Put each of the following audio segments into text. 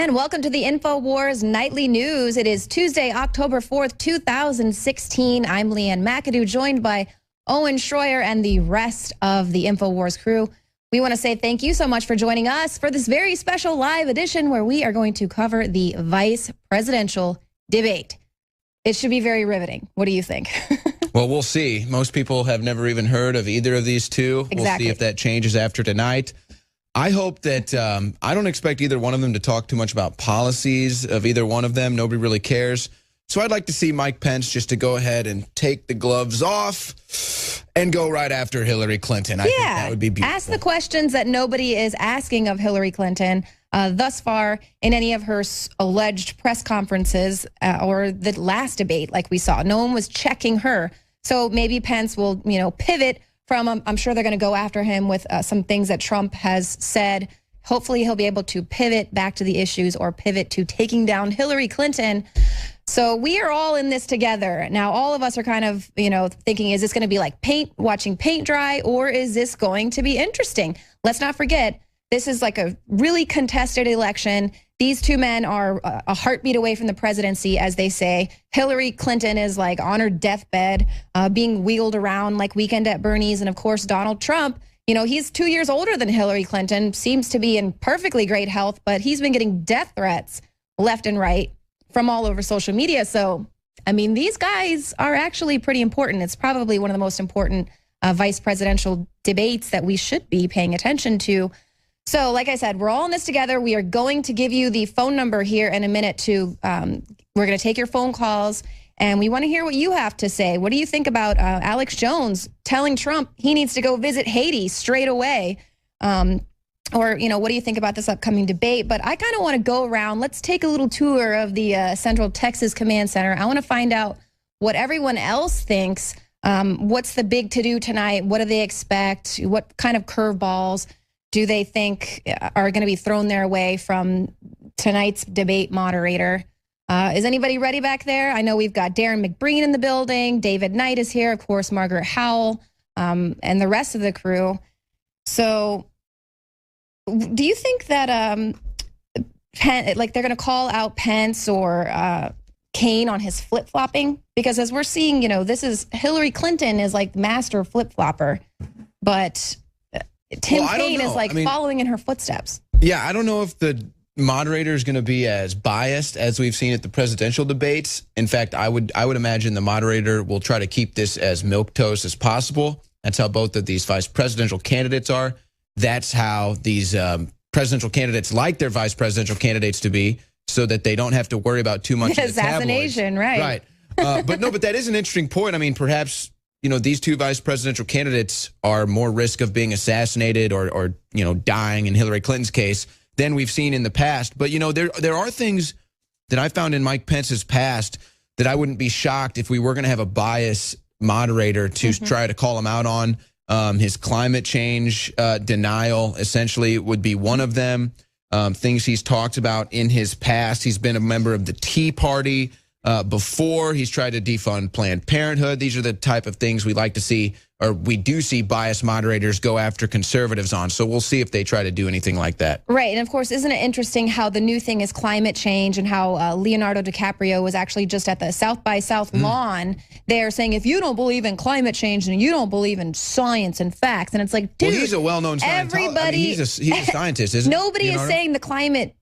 And welcome to the INFOWARS Nightly News. It is Tuesday, October 4th, 2016. I'm Leanne McAdoo, joined by Owen Schroyer and the rest of the INFOWARS crew. We want to say thank you so much for joining us for this very special live edition where we are going to cover the vice presidential debate. It should be very riveting. What do you think? Well, we'll see. Most people have never even heard of either of these two. Exactly. We'll see if that changes after tonight. I hope that I don't expect either one of them to talk too much about policies of either one of them. Nobody really cares. So I'd like to see Mike Pence just to go ahead and take the gloves off and go right after Hillary Clinton. I think that would be beautiful. Ask the questions that nobody is asking of Hillary Clinton thus far in any of her alleged press conferences or the last debate like we saw. No one was checking her. So maybe Pence will, pivot from, I'm sure they're going to go after him with some things that Trump has said. Hopefully he'll be able to pivot back to the issues or pivot to taking down Hillary Clinton. So we are all in this together. Now, all of us are kind of, thinking, is this going to be like watching paint dry, or is this going to be interesting? Let's not forget, this is like a really contested election. These two men are a heartbeat away from the presidency, as they say. Hillary Clinton is like on her deathbed, being wheeled around like Weekend at Bernie's. And of course, Donald Trump, he's 2 years older than Hillary Clinton, seems to be in perfectly great health, but he's been getting death threats left and right from all over social media. So, these guys are actually pretty important. It's probably one of the most important vice presidential debates that we should be paying attention to. So, like I said, we're all in this together. We are going to give you the phone number here in a minute to, we're going to take your phone calls, and we want to hear what you have to say. What do you think about Alex Jones telling Trump he needs to go visit Haiti straight away? Or, what do you think about this upcoming debate? But I kind of want to go around. Let's take a little tour of the Central Texas Command Center. I want to find out what everyone else thinks. What's the big to-do tonight? What do they expect? What kind of curveballs do they think are going to be thrown their way from tonight's debate moderator? Is anybody ready back there? I know we've got Darren McBreen in the building. David Knight is here. Of course, Margaret Howell, and the rest of the crew. So do you think that they're going to call out Pence or Kane on his flip-flopping? Because as we're seeing, this is Hillary Clinton is like master flip-flopper, but Tim Kaine is like following in her footsteps. Yeah, I don't know if the moderator is going to be as biased as we've seen at the presidential debates. In fact, I would imagine the moderator will try to keep this as milquetoast as possible. That's how both of these vice presidential candidates are. That's how these presidential candidates like their vice presidential candidates to be, so that they don't have to worry about too much assassination, right? Right. But that is an interesting point. Perhaps these two vice presidential candidates are more risk of being assassinated or dying in Hillary Clinton's case than we've seen in the past. But there are things that I found in Mike Pence's past that I wouldn't be shocked if we were going to have a bias moderator to try to call him out on. His climate change denial essentially would be one of them. Things he's talked about in his past. He's been a member of the Tea Party before. He's tried to defund Planned Parenthood. These are the type of things we like to see, or we do see biased moderators go after conservatives on. So we'll see if they try to do anything like that. Right. And of course, isn't it interesting how the new thing is climate change, and how Leonardo DiCaprio was actually just at the South by South lawn there saying, if you don't believe in climate change and you don't believe in science and facts, and it's like, dude, well, he's a well-known scientist. Everybody, he's a scientist, isn't he? Nobody is saying the climate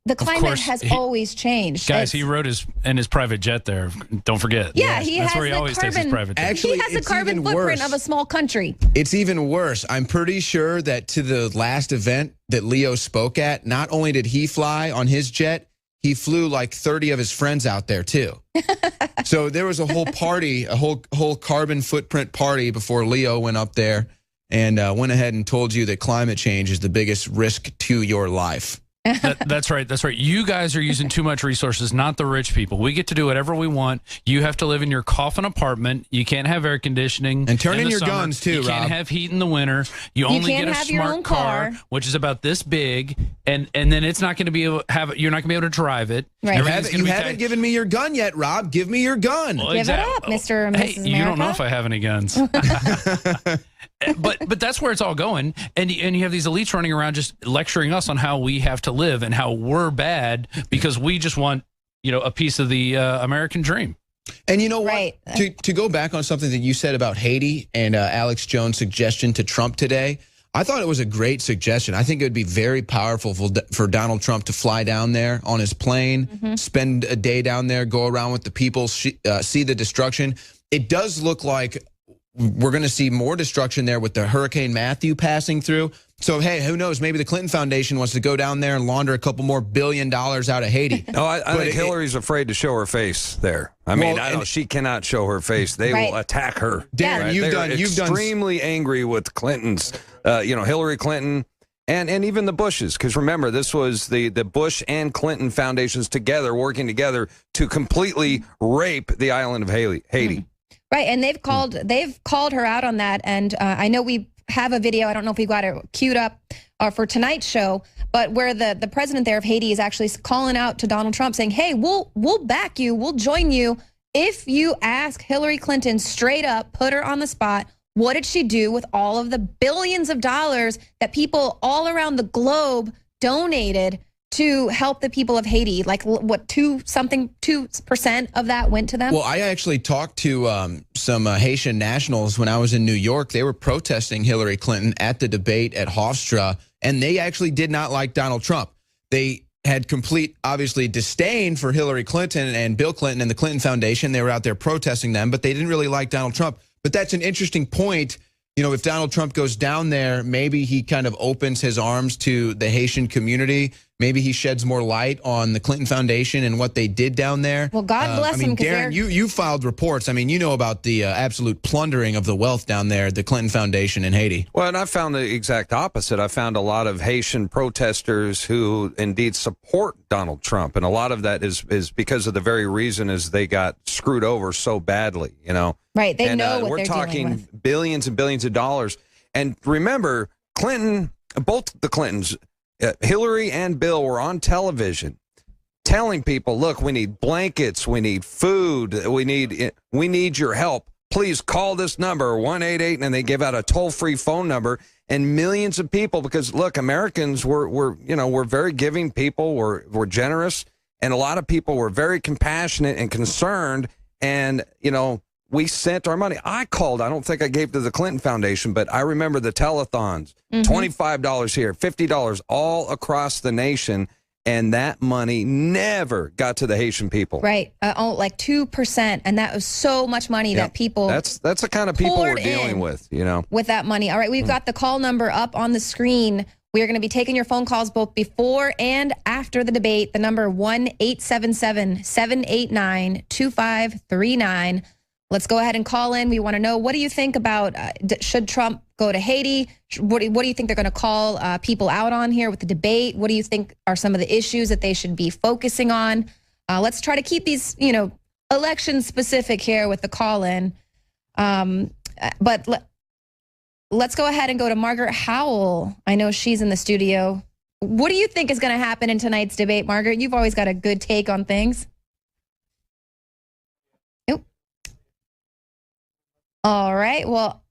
has always changed. Guys, he rode in his private jet there. Don't forget. Yeah, that's where he always takes his private jet. Actually, he has the carbon footprint of a small country. It's even worse. I'm pretty sure that to the last event that Leo spoke at, not only did he fly on his jet, he flew like 30 of his friends out there too. So there was a whole party, a whole carbon footprint party before Leo went up there and went ahead and told you that climate change is the biggest risk to your life. That's right. That's right. You guys are using too much resources, not the rich people. We get to do whatever we want. You have to live in your coffin apartment. You can't have air conditioning. And turn in your summer. guns, too, You Rob. can't have heat in the winter. You only can't get a have your smart own car, which is about this big, and then it's not going to be able you're not going to be able to drive it. Right. You haven't given me your gun yet, Rob. Give me your gun. Well, Give it up, Mr. and Hey, Mrs. you don't know America. if I have any guns. but that's where it's all going, and you have these elites running around just lecturing us on how we have to live and how we're bad because we just want a piece of the American dream. And you know what? Right. To go back on something that you said about Haiti and Alex Jones' suggestion to Trump today, I thought it was a great suggestion. I think it would be very powerful for Donald Trump to fly down there on his plane, spend a day down there, go around with the people, see the destruction. It does look like we're going to see more destruction there with the Hurricane Matthew passing through. So, hey, who knows? Maybe the Clinton Foundation wants to go down there and launder a couple more $1 billion out of Haiti. No, I think Hillary's afraid to show her face there. I mean, she cannot show her face. They will attack her. Darren, right? you've They're done extremely angry with Clinton's, Hillary Clinton and even the Bushes. Because remember, this was the Bush and Clinton foundations together, working together to completely rape the island of Haiti. Right, and they've called her out on that, and I know we have a video. I don't know if we got it queued up for tonight's show, but where the president there of Haiti is actually calling out to Donald Trump, saying, "Hey, we'll back you, we'll join you if you ask Hillary Clinton straight up, put her on the spot. What did she do with all of the billions of dollars that people all around the globe donated to help the people of Haiti? Like what, 2% of that went to them?" Well, I actually talked to some Haitian nationals when I was in New York. They were protesting Hillary Clinton at the debate at Hofstra, and they actually did not like Donald Trump. They had complete, obviously, disdain for Hillary Clinton and Bill Clinton and the Clinton Foundation. They were out there protesting them, but they didn't really like Donald Trump. But that's an interesting point. If Donald Trump goes down there, maybe he kind of opens his arms to the Haitian community. Maybe he sheds more light on the Clinton Foundation and what they did down there. Well, God bless him. Darren, you filed reports. I mean, you know about the absolute plundering of the wealth down there, the Clinton Foundation in Haiti. Well, and I found the exact opposite. I found a lot of Haitian protesters who indeed support Donald Trump. And a lot of that is because of the very reason is they got screwed over so badly, Right, they and, know what we're they're talking dealing with. Billions and billions of dollars. And remember, both the Clintons, Hillary and Bill, were on television telling people, look, we need blankets, we need food, we need your help. Please call this number, 188, and they give out a toll-free phone number. And millions of people, because look, Americans we're very giving people, we're generous, and a lot of people were very compassionate and concerned, and we sent our money. I don't think I gave to the Clinton Foundation, but I remember the telethons, $25 here, $50 all across the nation, and that money never got to the Haitian people. Right, like 2%, and that was so much money that people That's the kind of people we're dealing with, with that money. All right, we've got the call number up on the screen. We are going to be taking your phone calls both before and after the debate. The number 1-877-789-2539. Let's go ahead and call in. We want to know, what do you think about should Trump go to Haiti? What do you think they're going to call people out on here with the debate? What do you think are some of the issues that they should be focusing on? Let's try to keep these, election specific here with the call in. But let's go ahead and go to Margaret Howell. I know she's in the studio. What do you think is going to happen in tonight's debate, Margaret? You've always got a good take on things. All right. Well,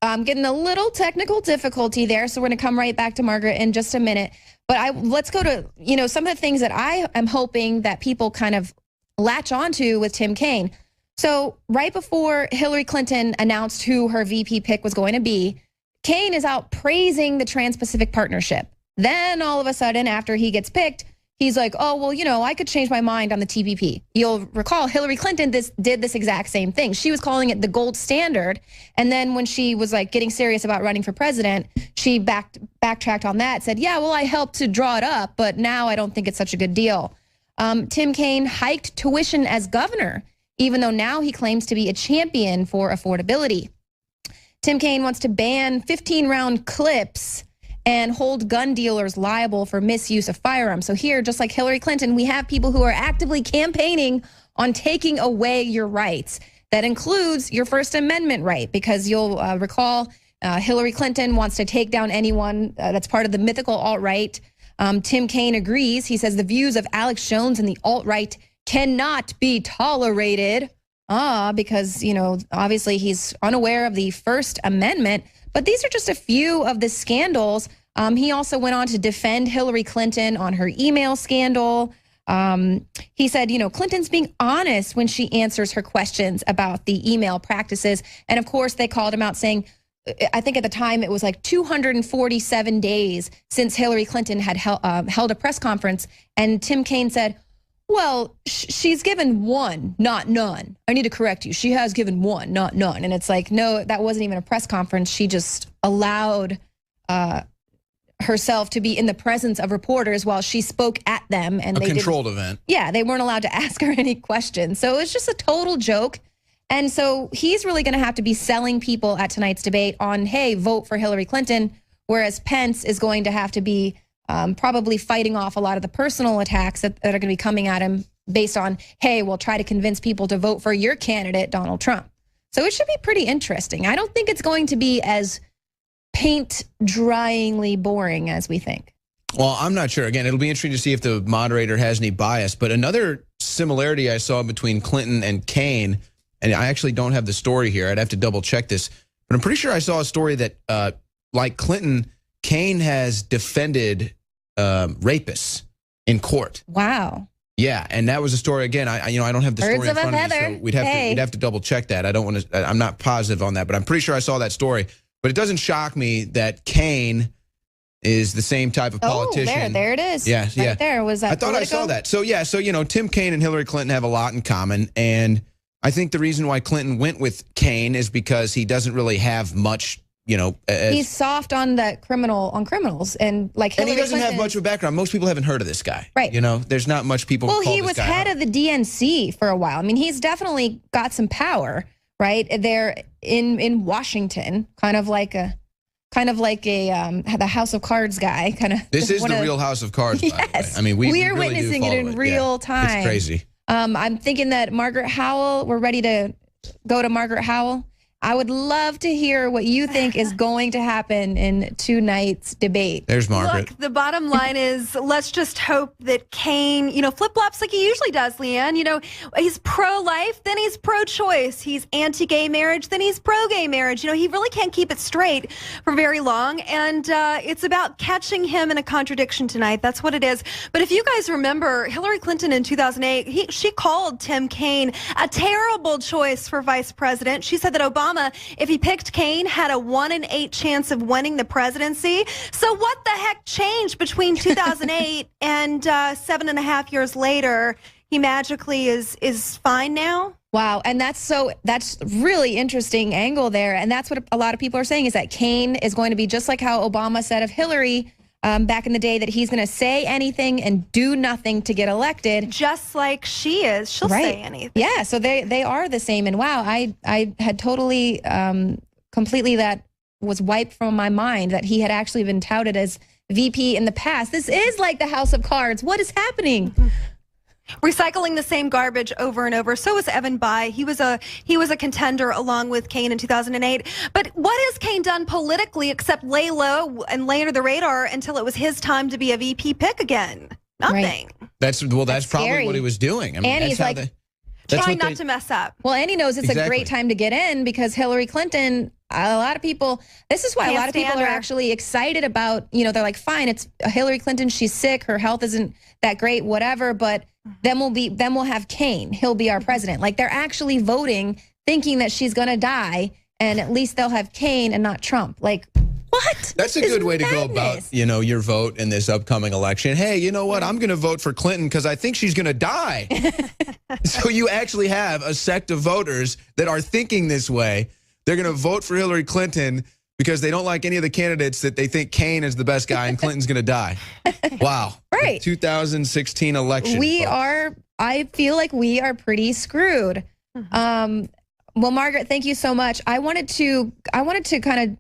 I'm getting a little technical difficulty there, so we're going to come right back to Margaret in just a minute. But let's go to, some of the things that I am hoping that people kind of latch onto with Tim Kaine. So right before Hillary Clinton announced who her VP pick was going to be, Kaine is out praising the Trans-Pacific Partnership. Then all of a sudden, after he gets picked, he's like, oh, well, I could change my mind on the TPP. You'll recall Hillary Clinton did this exact same thing. She was calling it the gold standard. And then when she was getting serious about running for president, she backtracked on that, said, yeah, well, I helped to draw it up, but now I don't think it's such a good deal. Tim Kaine hiked tuition as governor, even though now he claims to be a champion for affordability. Tim Kaine wants to ban 15-round clips and hold gun dealers liable for misuse of firearms. So here, just like Hillary Clinton, we have people who are actively campaigning on taking away your rights. That includes your First Amendment right, because you'll recall Hillary Clinton wants to take down anyone that's part of the mythical alt-right. Tim Kaine agrees. He says the views of Alex Jones and the alt-right cannot be tolerated. Because, obviously he's unaware of the First Amendment. But these are just a few of the scandals. He also went on to defend Hillary Clinton on her email scandal. He said, Clinton's being honest when she answers her questions about the email practices. And of course, they called him out saying, I think at the time it was like 247 days since Hillary Clinton had held a press conference. And Tim Kaine said, well, she's given one, not none. I need to correct you. She has given one, not none. And it's like, no, that wasn't even a press conference. She just allowed herself to be in the presence of reporters while she spoke at them. And a controlled event. Yeah, they weren't allowed to ask her any questions. So it's just a total joke. And so he's really going to have to be selling people at tonight's debate on, hey, vote for Hillary Clinton, whereas Pence is going to have to be probably fighting off a lot of the personal attacks that are going to be coming at him based on, hey, we'll try to convince people to vote for your candidate, Donald Trump. So it should be pretty interesting. I don't think it's going to be as paint-dryingly boring as we think. Well, I'm not sure. Again, it'll be interesting to see if the moderator has any bias. But another similarity I saw between Clinton and Kaine, and I actually don't have the story here. I'd have to double check this. But I'm pretty sure I saw a story that, like Clinton, Kaine has defended rapists in court. Wow. Yeah, and that was a story. Again, I don't have the story in front of me, so we'd have to double check that. I don't want to. I'm not positive on that, but I'm pretty sure I saw that story. But it doesn't shock me that Kaine is the same type of politician. Oh, there it is. Yeah, right yeah. There was that. I thought Politico? I saw that. So yeah, so Tim Kaine and Hillary Clinton have a lot in common, and I think the reason why Clinton went with Kaine is because he doesn't really have much. He's soft on criminals, and like Hillary and he doesn't Clinton, have much of a background. Most people haven't heard of this guy, right? There's not much people. Well, call he this was guy head out. of the DNC for a while. I mean, he's definitely got some power, right? There in Washington, kind of like a the House of Cards guy, kind of. This is the real House of Cards. Yes, by the way. I mean, we are really witnessing it in real time. It's crazy. I'm thinking that Margaret Howell. We're ready to go to Margaret Howell. I would love to hear what you think is going to happen in tonight's debate. There's Margaret. Look, the bottom line is let's just hope that Kaine, flip-flops like he usually does, Leanne. He's pro-life, then he's pro-choice. He's anti-gay marriage, then he's pro-gay marriage. He really can't keep it straight for very long. And it's about catching him in a contradiction tonight. That's what it is. But if you guys remember, Hillary Clinton in 2008, she called Tim Kaine a terrible choice for vice president. She said that Obama, if he picked Kaine, had a 1 in 8 chance of winning the presidency. So what the heck changed between 2008 and 7.5 years later? He magically is fine now? Wow, and that's really interesting angle there, and that's what a lot of people are saying is that Kaine is going to be just like how Obama said of Hillary back in the day, that he's going to say anything and do nothing to get elected. Just like she is. She'll say anything. Yeah, so they are the same. And wow, I had totally, completely that was wiped from my mind that he had actually been touted as VP in the past. This is like the House of Cards. What is happening? Recycling the same garbage over and over. So was Evan Bayh. He was a contender along with Kaine in 2008. But what has Kaine done politically except lay low and lay under the radar until it was his time to be a VP pick again? Nothing. Right. That's probably scary. what he was doing. I mean, And he's like, trying not to mess up. Well, and he knows it's a great time to get in because Hillary Clinton, a lot of people, this is why a lot of people are actually excited about, they're like, fine, it's Hillary Clinton, she's sick, her health isn't that great, whatever, but then we'll have Kaine. He'll be our president. Like, they're actually voting thinking that she's going to die, and at least they'll have Kaine and not Trump. Like, what? That's a good way to go about, your vote in this upcoming election. Hey, you know what? I'm going to vote for Clinton because I think she's going to die. So you actually have a sect of voters that are thinking this way. They're going to vote for Hillary Clinton because they don't like any of the candidates that they think Kaine is the best guy and Clinton's going to die. Wow. Right. The 2016 election. I feel like we are pretty screwed. Well, Margaret, thank you so much. I wanted to kind of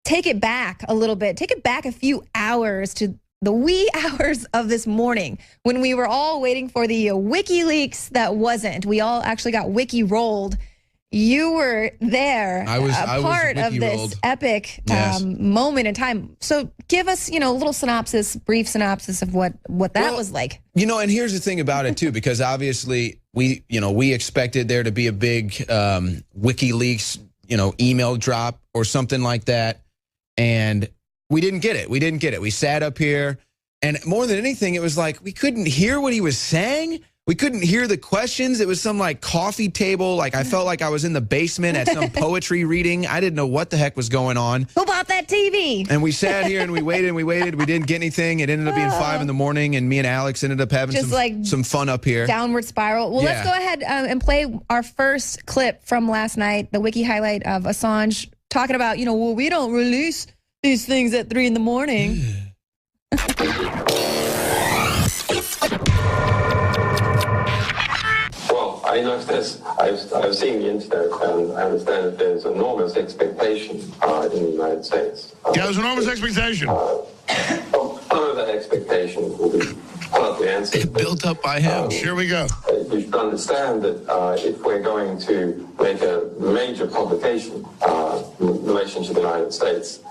take it back a little bit, take it back a few hours to the wee hours of this morning when we were all waiting for the WikiLeaks that wasn't. We all actually got wiki rolled. You were there, I was part of this epic moment in time. So give us, a little brief synopsis of what that was like. And here's the thing about it too, because obviously we expected there to be a big WikiLeaks, email drop or something like that. And we didn't get it. We sat up here, and more than anything, it was like we couldn't hear what he was saying. We couldn't hear the questions. It was some like coffee table. Like I felt like I was in the basement at some poetry reading. I didn't know what the heck was going on. Who bought that TV? And we sat here and we waited and we waited. We didn't get anything. It ended up being 5 in the morning, and me and Alex ended up having some fun up here. Downward spiral. Well, let's go ahead and play our first clip from last night, the wiki highlight of Assange talking about, well, we don't release these things at 3 in the morning. I know I've seen the internet, and I understand that there's enormous expectation in the United States. There's enormous expectation. Some of that expectation will be partly answered. Built up by him. Here we go. You should understand that if we're going to make a major publication in relation to the United States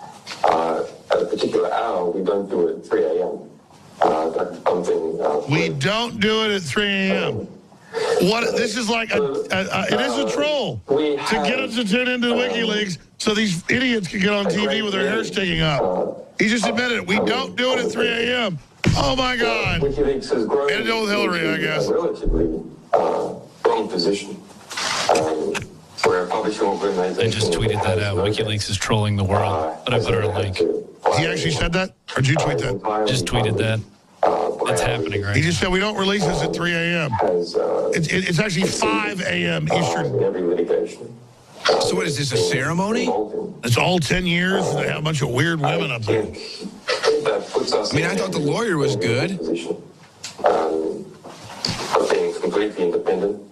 at a particular hour, we don't do it at 3 a.m. That's something. We don't do it at 3 a.m. What? This is like it is a troll to get us to tune into WikiLeaks so these idiots can get on TV with their hair sticking up. He just admitted it. We don't do it at 3 a.m. Oh my God! WikiLeaks has grown and deal with Hillary, I guess. A relatively wrong position. Where a publishing organization. I just tweeted that out. WikiLeaks is trolling the world, but I put her a link. He actually said that, or did you tweet that? Just tweeted that. It's happening, right? He just said we don't release this at 3 a.m. It's actually 5 a.m. Eastern. So what is this, a ceremony? It's all 10 years. They have a bunch of weird women up there. I mean, I thought the lawyer was good. Being completely independent,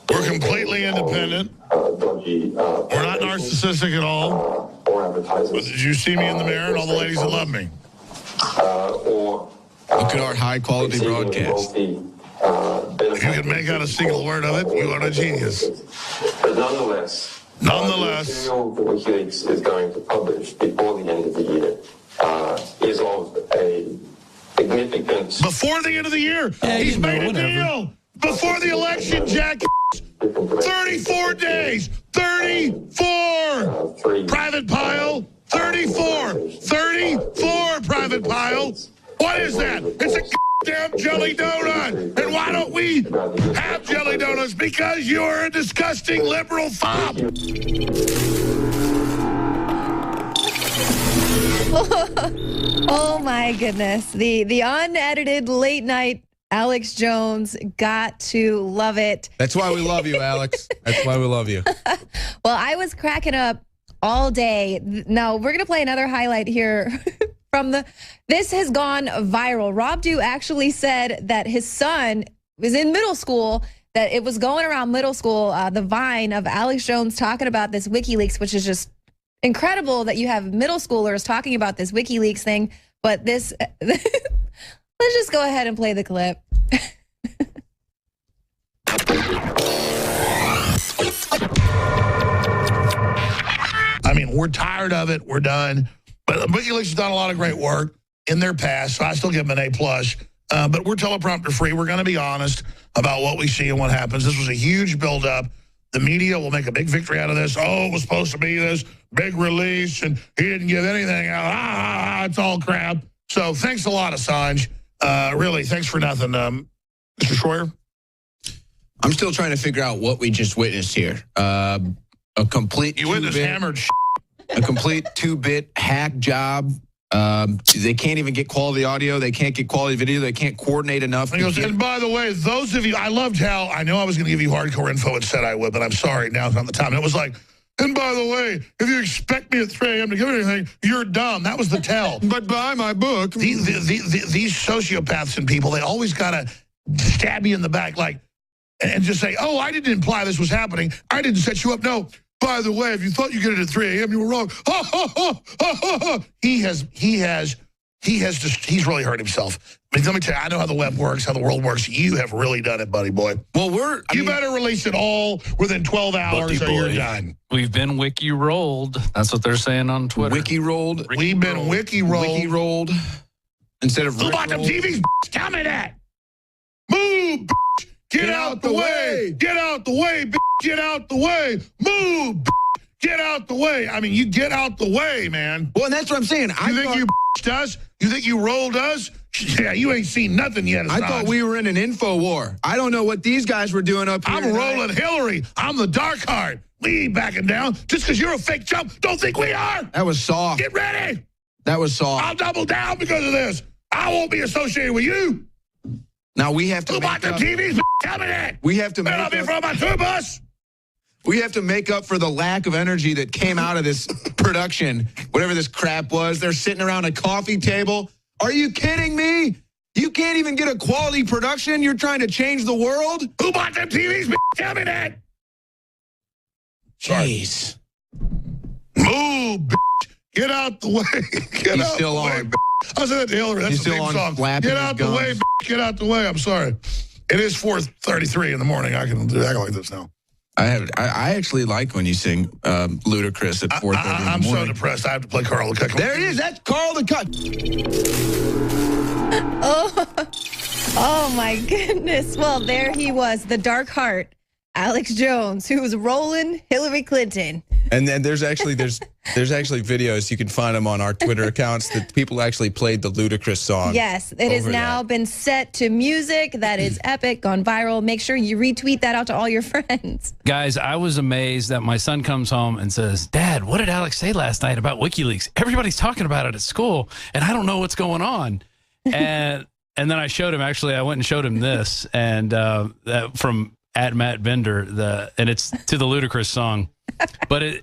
We're completely independent. We're not narcissistic at all. But did you see me in the mirror and all the ladies that love me? Look at our high-quality broadcast. If you can make out a single word of it, you are a genius. But nonetheless, the material that WikiLeaks is going to publish before the end of the year is of a significant... Before the end of the year? He's made a deal! Before the election, Jack! 34 days! 34! Private Pile! 34! 34, Private Pile! What is that? It's a damn jelly donut! And why don't we have jelly donuts? Because you're a disgusting liberal fob! Oh my goodness. The unedited late night Alex Jones, got to love it. That's why we love you, Alex. That's why we love you. Well, I was cracking up all day. Now, we're going to play another highlight here from this has gone viral. Rob Dew actually said that his son was in middle school, that it was going around middle school, the Vine of Alex Jones talking about this WikiLeaks, which is just incredible that you have middle schoolers talking about this WikiLeaks thing. But this, let's just go ahead and play the clip. I mean, we're tired of it. We're done. But WikiLeaks has done a lot of great work in their past, so I still give them an A+. But we're teleprompter free. We're going to be honest about what we see and what happens. This was a huge buildup. The media will make a big victory out of this. Oh, it was supposed to be this big release, and he didn't give anything out. It's all crap. So thanks a lot, Assange. Really, thanks for nothing. Mr. Schroyer? I'm still trying to figure out what we just witnessed here. A complete You witnessed hammered a complete 2-bit hack job. They can't even get quality audio. They can't get quality video. They can't coordinate enough. And by the way, those of you, I loved how, I know I was going to give you hardcore info and said I would, but I'm sorry, now's not the time. And it was like, and by the way, if you expect me at 3 a.m. to give anything, you're dumb. That was the tell. But buy my book. These sociopaths and people, they always got to stab you in the back, like, and just say, oh, I didn't imply this was happening. I didn't set you up. No. By the way, if you thought you get it at 3 a.m., you were wrong. He's really hurt himself. I mean, let me tell you, I know how the web works, how the world works. You have really done it, buddy boy. Well, you better release it all within 12 hours or you're done. We've been wiki rolled. That's what they're saying on Twitter. Wiki rolled. We've been wiki rolled. Wiki rolled. Instead of Who bought them TVs? Tell me that. Move. Get out the way. Get out the way, bitch. Get out the way. Move, bitch. Get out the way. I mean, you get out the way, man. Well, and that's what I'm saying. You think you bitched us? You think you rolled us? Yeah, you ain't seen nothing yet. I thought we were in an info war. I don't know what these guys were doing up here. I'm rolling Hillary. I'm the dark heart. We ain't backing down. Just because you're a fake chump, don't think we are. That was soft. Get ready. That was soft. I'll double down because of this. I won't be associated with you. Now we have to Who bought the TVs? Tell me that. We have to Better not be from my tour bus. We have to make up for the lack of energy that came out of this production, whatever this crap was. They're sitting around a coffee table. Are you kidding me? You can't even get a quality production? You're trying to change the world? Who bought them TVs? Tell me that. Jeez. Move, bitch. Get out the way. Get out the way, bitch. I said that to Hillary. That's the theme song. Get out the way, bitch. Get out the way. I'm sorry. It is 4:33 in the morning. I can do act like this now. I actually like when you sing Ludacris at 4:30 in the morning. I'm so depressed. I have to play Carl the Cut. There it is. That's Carl the Cut. Oh my goodness. Well, there he was, the dark heart, Alex Jones, who was rolling Hillary Clinton. And then there's actually videos, you can find them on our Twitter accounts, that people actually played the Ludacris song. Yes, it has now been set to music that is epic, gone viral. Make sure you retweet that out to all your friends. Guys, I was amazed that my son comes home and says, Dad, what did Alex say last night about WikiLeaks? Everybody's talking about it at school, and I don't know what's going on. And then I showed him, actually, I went and showed him this, and from at Matt Bender, and it's to the Ludacris song. But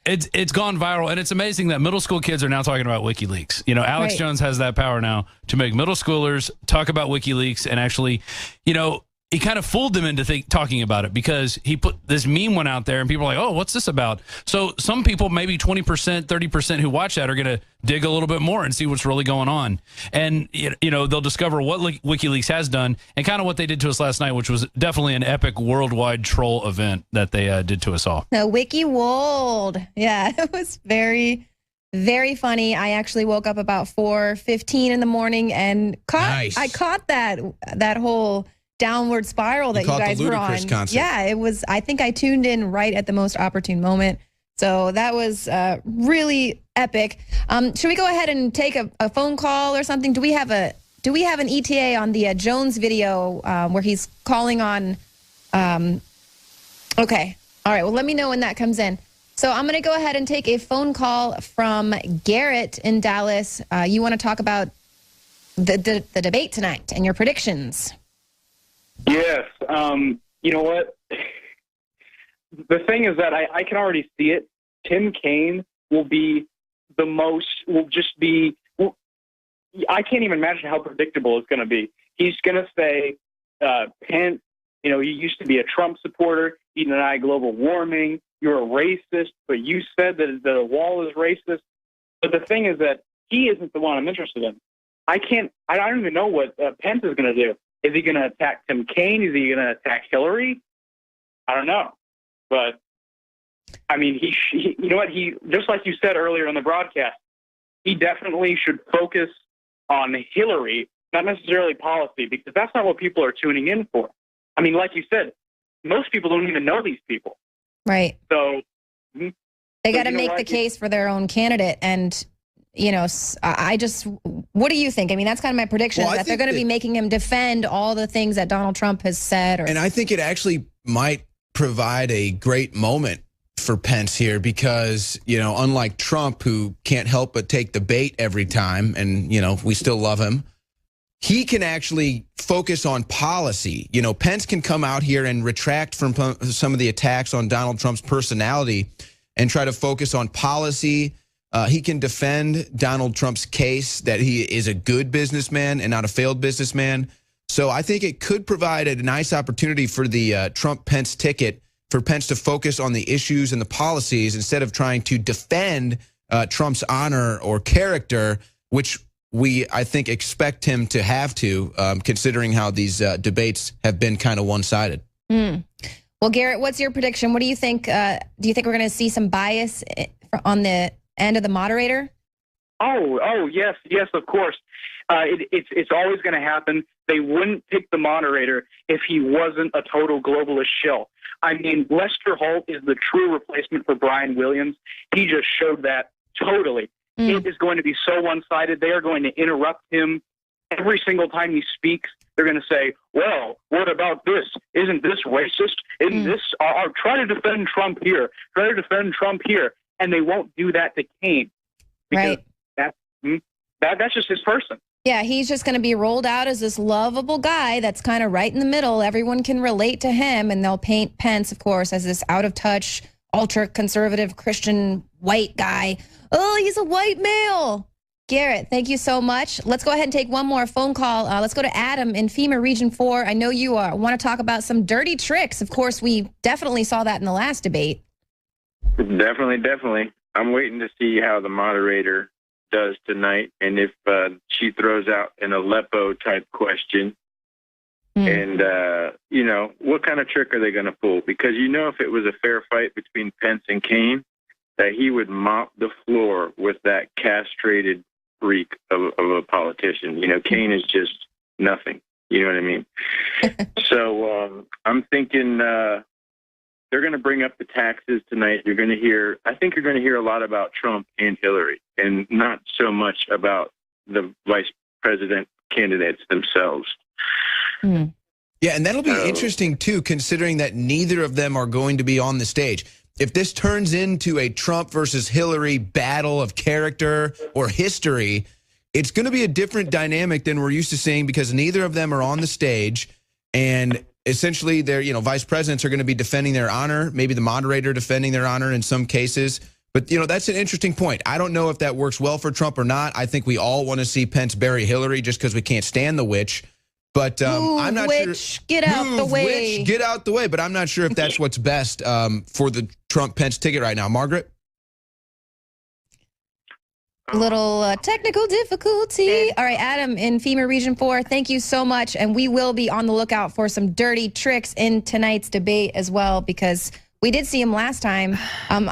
it's gone viral, and it's amazing that middle school kids are now talking about WikiLeaks. You know, Alex Jones has that power now to make middle schoolers talk about WikiLeaks, and actually, you know, he kind of fooled them into talking about it, because he put this meme one out there and people are like, oh, what's this about? So some people, maybe 20%, 30% who watch that are going to dig a little bit more and see what's really going on. And, you know, they'll discover what WikiLeaks has done and kind of what they did to us last night, which was definitely an epic worldwide troll event that they did to us all. The Wiki World. Yeah, it was very, very funny. I actually woke up about 4:15 in the morning and I caught that whole downward spiral that you guys were on. Concert. Yeah, it was. I think I tuned in right at the most opportune moment. So that was really epic. Should we go ahead and take a phone call or something? Do we have an ETA on the Jones video where he's calling on? Okay. All right. Well, let me know when that comes in. So I'm going to go ahead and take a phone call from Garrett in Dallas. You want to talk about the debate tonight and your predictions? Yes. You know what? The thing is that I can already see it. Tim Kaine will be I can't even imagine how predictable it's going to be. He's going to say, Pence, you know, you used to be a Trump supporter. You deny global warming. You're a racist, but you said that the wall is racist. But the thing is that he isn't the one I'm interested in. I don't even know what Pence is going to do. Is he going to attack Tim Kaine? Is he going to attack Hillary? I don't know. But, I mean, he you know what? He, just like you said earlier in the broadcast, he definitely should focus on Hillary, not necessarily policy, because that's not what people are tuning in for. I mean, like you said, most people don't even know these people. Right. So they got to make the case for their own candidate. And, you know, what do you think? I mean, that's kind of my prediction, that they're going to be making him defend all the things that Donald Trump has said. And I think it actually might provide a great moment for Pence here, because, you know, unlike Trump, who can't help but take the bait every time, and, you know, we still love him, he can actually focus on policy. You know, Pence can come out here and retract from some of the attacks on Donald Trump's personality and try to focus on policy. He can defend Donald Trump's case that he is a good businessman and not a failed businessman. So I think it could provide a nice opportunity for the Trump-Pence ticket, for Pence to focus on the issues and the policies instead of trying to defend Trump's honor or character, which I think, expect him to have to, considering how these debates have been kind of one-sided. Well, Garrett, what's your prediction? What do you think? Do you think we're going to see some bias on the end of the moderator? Oh, yes, of course. It's always going to happen. They wouldn't pick the moderator if he wasn't a total globalist shill. I mean, Lester Holt is the true replacement for Brian Williams. He just showed that totally. It is going to be so one-sided. They are going to interrupt him every single time he speaks. They're going to say, well, what about this? Isn't this racist? Isn't this? Try to defend Trump here. Try to defend Trump here. And they won't do that to Kane. Because that's just his person. Yeah, he's just going to be rolled out as this lovable guy that's kind of right in the middle. Everyone can relate to him, and they'll paint Pence, of course, as this out-of-touch, ultra-conservative Christian white guy. Oh, he's a white male. Garrett, thank you so much. Let's go ahead and take one more phone call. Let's go to Adam in FEMA Region 4. I know you want to talk about some dirty tricks. Of course, we definitely saw that in the last debate. Definitely. I'm waiting to see how the moderator does tonight, and if she throws out an Aleppo type question, and what kind of trick are they going to pull? Because if it was a fair fight between Pence and Kane, that he would mop the floor with that castrated freak of a politician. Kane is just nothing. You know what I mean? So I'm thinking they're going to bring up the taxes tonight. I think you're going to hear a lot about Trump and Hillary, and not so much about the vice president candidates themselves. Yeah, and that'll be interesting, too, considering that neither of them are going to be on the stage. If this turns into a Trump versus Hillary battle of character or history, it's going to be a different dynamic than we're used to seeing, because neither of them are on the stage, and essentially their vice presidents are going to be defending their honor, maybe the moderator defending their honor in some cases. But that's an interesting point. I don't know if that works well for Trump or not. I think we all want to see Pence bury Hillary just because we can't stand the witch. But I'm not sure. Get out the way. Witch, get out the way. But I'm not sure if that's what's best for the Trump-Pence ticket right now. Margaret? Little technical difficulty. All right, Adam in FEMA Region 4, thank you so much. And we will be on the lookout for some dirty tricks in tonight's debate as well, because we did see him last time. I'm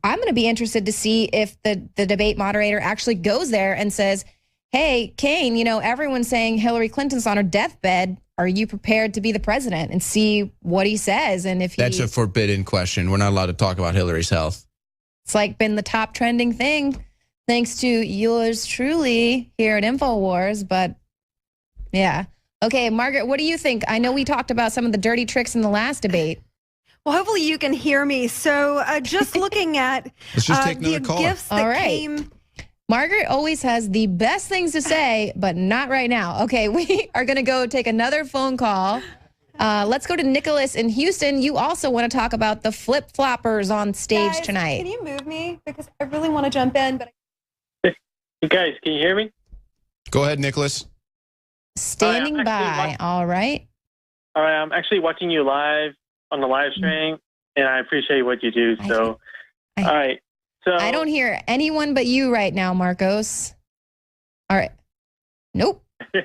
going to be interested to see if the debate moderator actually goes there and says, hey, Kane, everyone's saying Hillary Clinton's on her deathbed. Are you prepared to be the president? And see what he says. And if That's a forbidden question. We're not allowed to talk about Hillary's health. It's been the top trending thing, thanks to yours truly here at InfoWars. But yeah. Okay, Margaret, what do you think? I know we talked about some of the dirty tricks in the last debate. Well, hopefully you can hear me. So just looking at Let's just take another the caller. gifts that came. Margaret always has the best things to say, but not right now. Okay, we are going to go take another phone call. Let's go to Nicholas in Houston. You also want to talk about the flip-floppers on stage Guys, tonight. Can you move me? Because I really want to jump in, but You guys, can you hear me? Go ahead, Nicholas. Standing by. All right. All right, I'm actually watching you live on the live stream, and I appreciate what you do. So, all right. So I don't hear anyone but you right now, Marcos. All right. Nope. All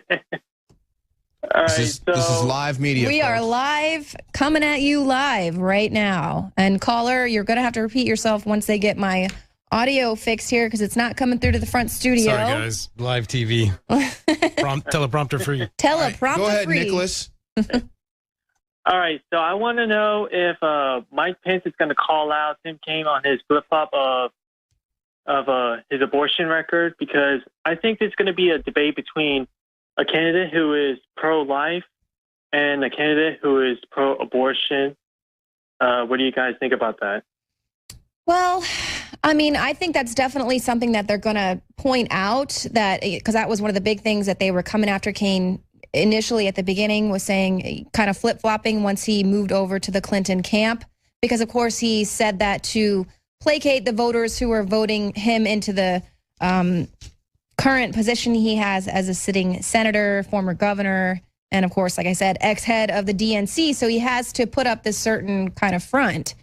right, This is live media. We are live, coming at you live right now. And caller, you're going to have to repeat yourself once they get my audio fixed here, because it's not coming through to the front studio. Sorry, guys. Live TV. Teleprompter free. Teleprompter Go ahead, free. Nicholas. All right, so I want to know if Mike Pence is going to call out Tim Kaine on his flip-flop of his abortion record, because I think there's going to be a debate between a candidate who is pro-life and a candidate who is pro-abortion. What do you guys think about that? Well, I mean, I think that's definitely something that they're going to point out, that because that was one of the big things that they were coming after Kaine initially at the beginning, was saying kind of flip-flopping once he moved over to the Clinton camp, because of course he said that to placate the voters who were voting him into the current position he has as a sitting senator, former governor, and of course, like I said, ex-head of the DNC. So he has to put up this certain kind of front.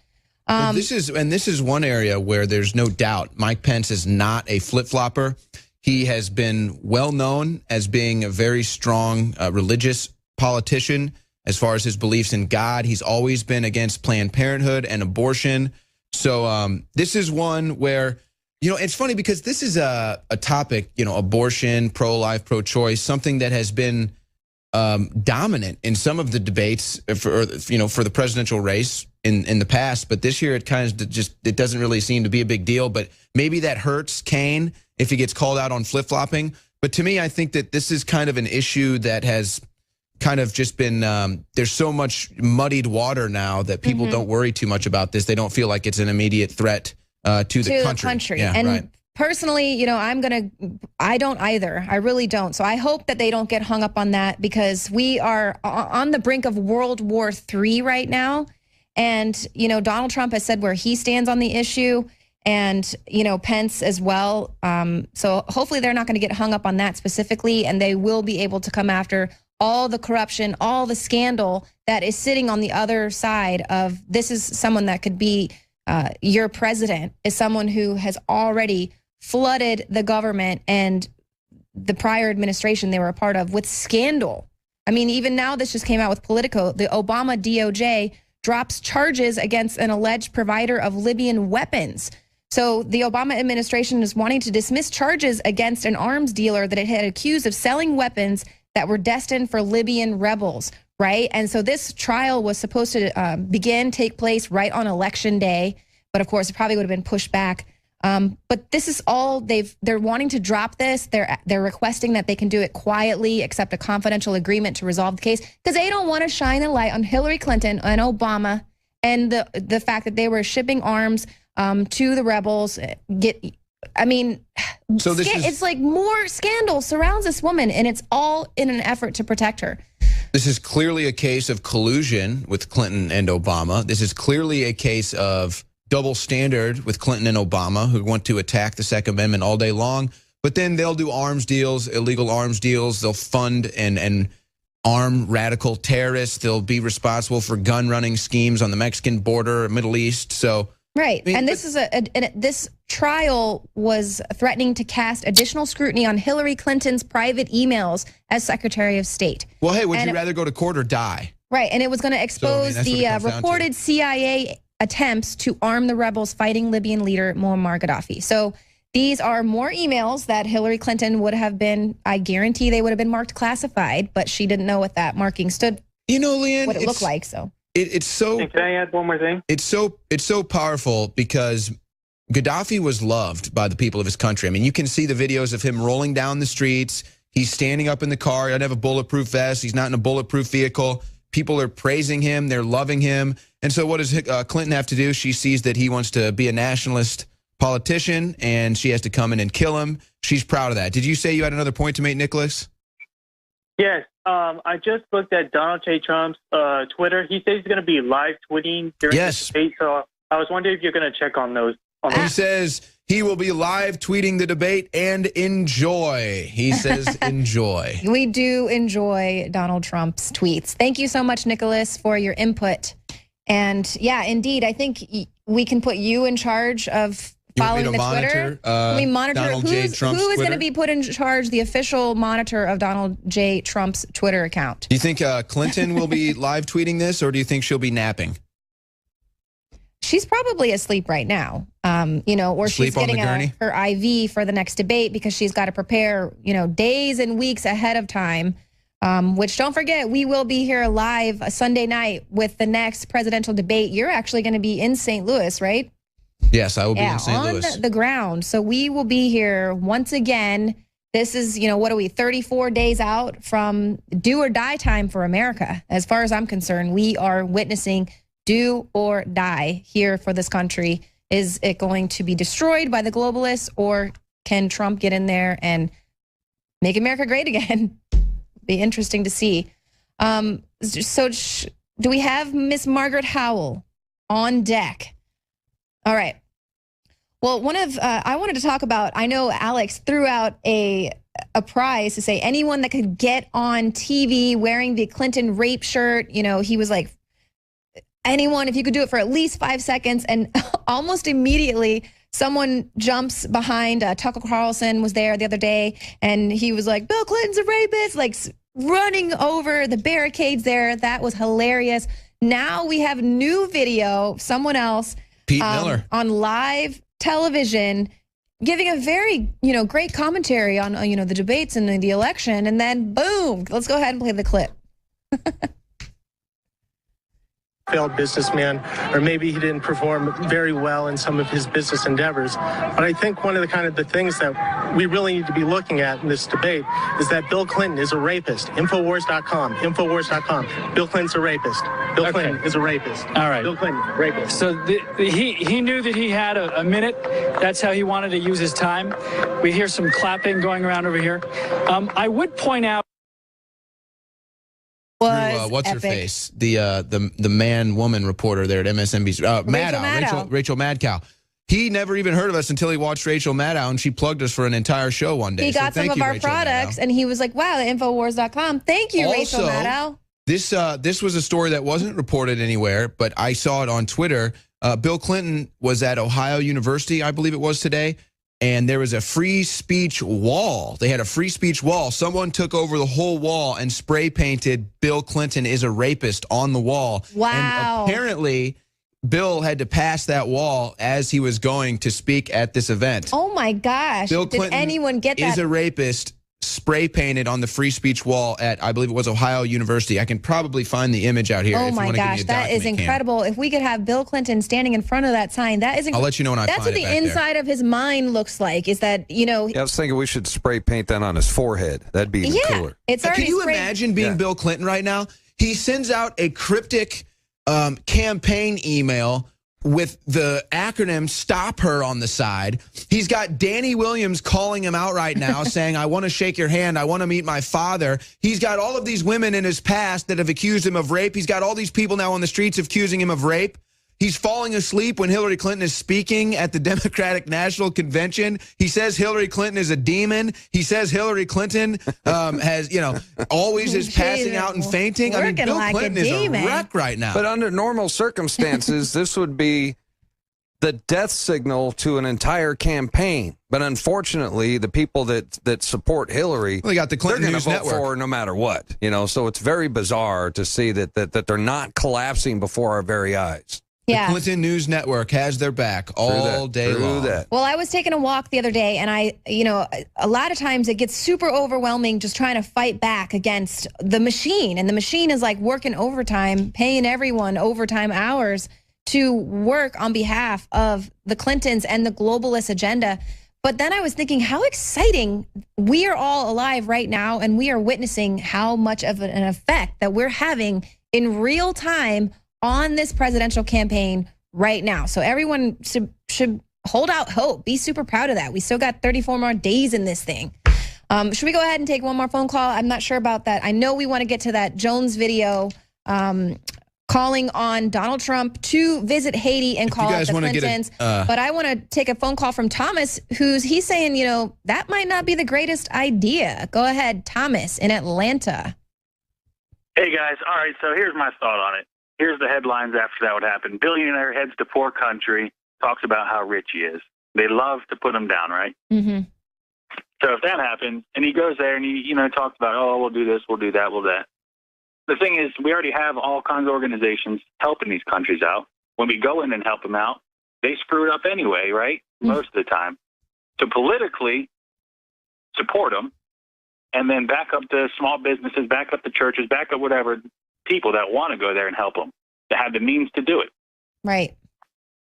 Well, this is one area where there's no doubt Mike Pence is not a flip-flopper. He has been well known as being a very strong religious politician as far as his beliefs in God. He's always been against Planned Parenthood and abortion. So this is one where, it's funny because this is a topic, abortion, pro-life, pro-choice, something that has been dominant in some of the debates for the presidential race in the past, but this year it kind of just it doesn't really seem to be a big deal. But maybe that hurts Kane if he gets called out on flip-flopping. But to me, I think that this is kind of an issue that has kind of just been there's so much muddied water now that people don't worry too much about this. They don't feel like it's an immediate threat to the country. Yeah, and right. Personally, I don't either. I really don't. So I hope that they don't get hung up on that, because we are on the brink of World War III right now. And, Donald Trump has said where he stands on the issue, and, Pence as well. So hopefully they're not going to get hung up on that specifically, and they will be able to come after all the corruption, all the scandal that is sitting on the other side of this. Is someone that could be your president, is someone who has already flooded the government and the prior administration they were a part of with scandal. I mean, even now this just came out with Politico. The Obama DOJ drops charges against an alleged provider of Libyan weapons. So the Obama administration is wanting to dismiss charges against an arms dealer that it had accused of selling weapons that were destined for Libyan rebels, right? And so this trial was supposed to take place right on Election Day, but of course it probably would have been pushed back. But this is all they're wanting to drop this. They're requesting that they can do it quietly, accept a confidential agreement to resolve the case, because they don't want to shine a light on Hillary Clinton and Obama and the fact that they were shipping arms to the rebels. It's like more scandal surrounds this woman, and it's all in an effort to protect her. This is clearly a case of collusion with Clinton and Obama. This is clearly a case of double standard with Clinton and Obama, who want to attack the Second Amendment all day long. But then they'll do arms deals, illegal arms deals. They'll fund and arm radical terrorists. They'll be responsible for gun running schemes on the Mexican border, Middle East. So right. And this is this trial was threatening to cast additional scrutiny on Hillary Clinton's private emails as Secretary of State. Well, hey, would you rather go to court or die? Right. And it was going to expose the reported CIA attempts to arm the rebels fighting Libyan leader Muammar Gaddafi. So these are more emails that Hillary Clinton would have been, I guarantee they would have been marked classified, but she didn't know what that marking stood, Leanne, what it looked like. So it's so. Can I add one more thing? It's so powerful because Gaddafi was loved by the people of his country. I mean, you can see the videos of him rolling down the streets. He's standing up in the car. He doesn't have a bulletproof vest. He's not in a bulletproof vehicle. People are praising him. They're loving him. And so what does Clinton have to do? She sees that he wants to be a nationalist politician, and she has to come in and kill him. She's proud of that. Did you say you had another point to make, Nicholas? Yes. I just looked at Donald J. Trump's Twitter. He says he's going to be live tweeting during the debate. So I was wondering if you're going to check on those. He says he will be live tweeting the debate and enjoy. He says enjoy. We do enjoy Donald Trump's tweets. Thank you so much, Nicholas, for your input. And yeah, indeed, I think we can put you in charge of following the Twitter. We monitor who is going to be put in charge, the official monitor of Donald J. Trump's Twitter account. Do you think Clinton will be live tweeting this, or do you think she'll be napping? She's probably asleep right now, or she's getting her IV for the next debate because she's got to prepare, days and weeks ahead of time. Which, don't forget, we will be here live a Sunday night with the next presidential debate. You're actually going to be in St. Louis, right? Yes, I will be in St. Louis. On the ground. So we will be here once again. This is, 34 days out from do or die time for America. As far as I'm concerned, we are witnessing do or die here for this country. Is it going to be destroyed by the globalists, or can Trump get in there and make America great again? Be interesting to see. So do we have Miss Margaret Howell on deck? All right. Well, I wanted to talk about, I know Alex threw out a prize to say anyone that could get on TV wearing the Clinton rape shirt, he was like, anyone, if you could do it for at least 5 seconds. And almost immediately, someone jumps behind. Tucker Carlson was there the other day, and he was like, Bill Clinton's a rapist, like running over the barricades there. That was hilarious. Now we have new video, someone else, Pete Miller, on live television giving a very, great commentary on, the debates and the election, and then boom, let's go ahead and play the clip. Failed businessman, or maybe he didn't perform very well in some of his business endeavors. But I think one of the things that we really need to be looking at in this debate is that Bill Clinton is a rapist. Infowars.com. Bill Clinton's a rapist. Bill Clinton is a rapist. All right. Bill Clinton, rapist. So he knew that he had a minute. That's how he wanted to use his time. We hear some clapping going around over here. I would point out. What's her face? The man-woman reporter there at MSNBC. Rachel Maddow. He never even heard of us until he watched Rachel Maddow, and she plugged us for an entire show one day. He got some of our products, and he was like, wow, the Infowars.com. Thank you, Rachel Maddow. This was a story that wasn't reported anywhere, but I saw it on Twitter. Bill Clinton was at Ohio University, I believe it was today, and there was a free speech wall. They had a free speech wall. Someone took over the whole wall and spray painted "Bill Clinton is a rapist" on the wall. Wow. And apparently, Bill had to pass that wall as he was going to speak at this event. Oh my gosh. Bill Clinton Did anyone get that? Is a rapist, spray painted on the free speech wall at, I believe it was Ohio University. I can probably find the image out here. Oh my gosh, that is incredible. If we could have Bill Clinton standing in front of that sign, that is incredible. I'll let you know when I find it. That's what the inside of his mind looks like, is that, Yeah, I was thinking we should spray paint that on his forehead. That'd be even cooler. It's already Can you imagine being Bill Clinton right now? He sends out a cryptic campaign email with the acronym "Stop Her" on the side. He's got Danny Williams calling him out right now saying, I want to shake your hand. I want to meet my father. He's got all of these women in his past that have accused him of rape. He's got all these people now on the streets accusing him of rape. He's falling asleep when Hillary Clinton is speaking at the Democratic National Convention. He says Hillary Clinton is a demon. He says Hillary Clinton has, always is passing out and fainting. I mean, Bill Clinton is a wreck right now. But under normal circumstances, this would be the death signal to an entire campaign. But unfortunately, the people that support Hillary, they got the Clinton News Network for her no matter what. So it's very bizarre to see that they're not collapsing before our very eyes. Yeah. The Clinton News Network has their back all day long. Well, I was taking a walk the other day, and a lot of times it gets super overwhelming just trying to fight back against the machine. And the machine is like working overtime, paying everyone overtime hours to work on behalf of the Clintons and the globalist agenda. But then I was thinking how exciting we are all alive right now, and we are witnessing how much of an effect that we're having in real time on this presidential campaign right now. So everyone should hold out hope. Be super proud of that. We still got 34 more days in this thing. Should we go ahead and take one more phone call? I'm not sure about that. I know we want to get to that Jones video calling on Donald Trump to visit Haiti and call out the Clintons. But I want to take a phone call from Thomas, he's saying, that might not be the greatest idea. Go ahead, Thomas in Atlanta. Hey, guys. All right, so here's my thought on it. Here's the headlines after that would happen. Billionaire heads to poor country, talks about how rich he is. They love to put him down, right? Mm-hmm. So if that happens, and he goes there and he, talks about, oh, we'll do this, we'll do that, we'll that. The thing is, we already have all kinds of organizations helping these countries out. When we go in and help them out, they screw it up anyway, right? Mm-hmm. Most of the time. To politically support them, and then back up the small businesses, back up the churches, back up whatever people that want to go there and help them, to have the means to do it. Right.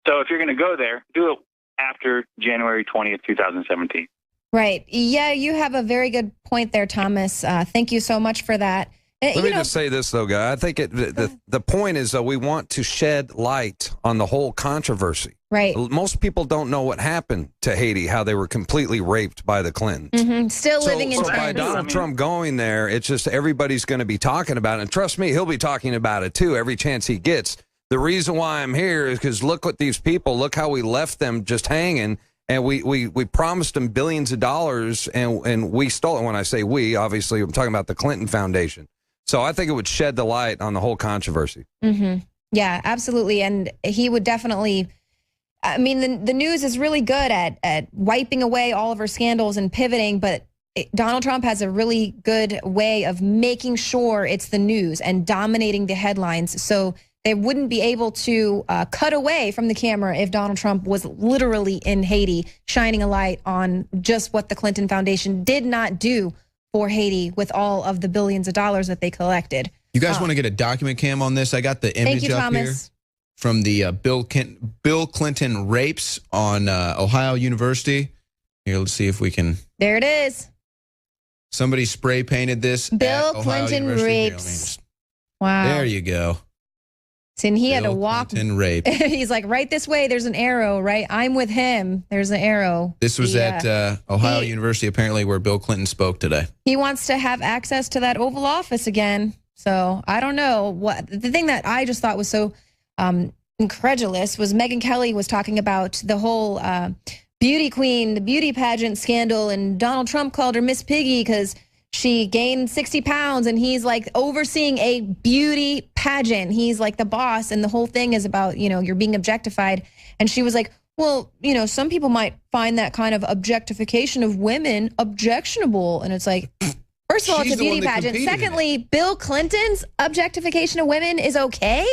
So if you're going to go there, do it after January 20th, 2017. Right. Yeah, you have a very good point there, Thomas. Thank you so much for that. Let me just say this, though, guy. I think the point is that we want to shed light on the whole controversy. Right. Most people don't know what happened to Haiti, how they were completely raped by the Clintons. Mm-hmm. Still living in by Donald Trump going there, it's just everybody's going to be talking about it. And trust me, he'll be talking about it, too, every chance he gets. The reason why I'm here is because look what these people, look how we left them just hanging. And we promised them billions of dollars, and we stole it. When I say we, obviously, I'm talking about the Clinton Foundation. So I think it would shed the light on the whole controversy. Mm-hmm. Yeah, absolutely. And he would definitely, I mean, the news is really good at wiping away all of our scandals and pivoting, but Donald Trump has a really good way of making sure it's the news and dominating the headlines. So they wouldn't be able to cut away from the camera if Donald Trump was literally in Haiti, shining a light on just what the Clinton Foundation did not do for Haiti with all of the billions of dollars that they collected. You guys want to get a document cam on this? I got the image Thank you, up Thomas. here from the Bill Clinton rapes on Ohio University. Here, let's see if we can. There it is. Somebody spray painted this. Bill at Ohio Clinton University. Here, let me rapes. just- Wow. There you go. And he had to Bill walk. Clinton rape. He's like, right this way, there's an arrow, right? I'm with him. There's an arrow. This was Yeah. at Ohio University, apparently, where Bill Clinton spoke today. He wants to have access to that Oval Office again. So I don't know what the thing that I just thought was so incredulous was Megyn Kelly was talking about the whole beauty queen, the beauty pageant scandal, and Donald Trump called her Miss Piggy because she gained 60 pounds, and he's like overseeing a beauty pageant. He's like the boss, and the whole thing is about, you know, you're being objectified. And she was like, well, you know, some people might find that kind of objectification of women objectionable. And it's like, first of all, She's it's a the one beauty that pageant. competed in it. Secondly, Bill Clinton's objectification of women is okay.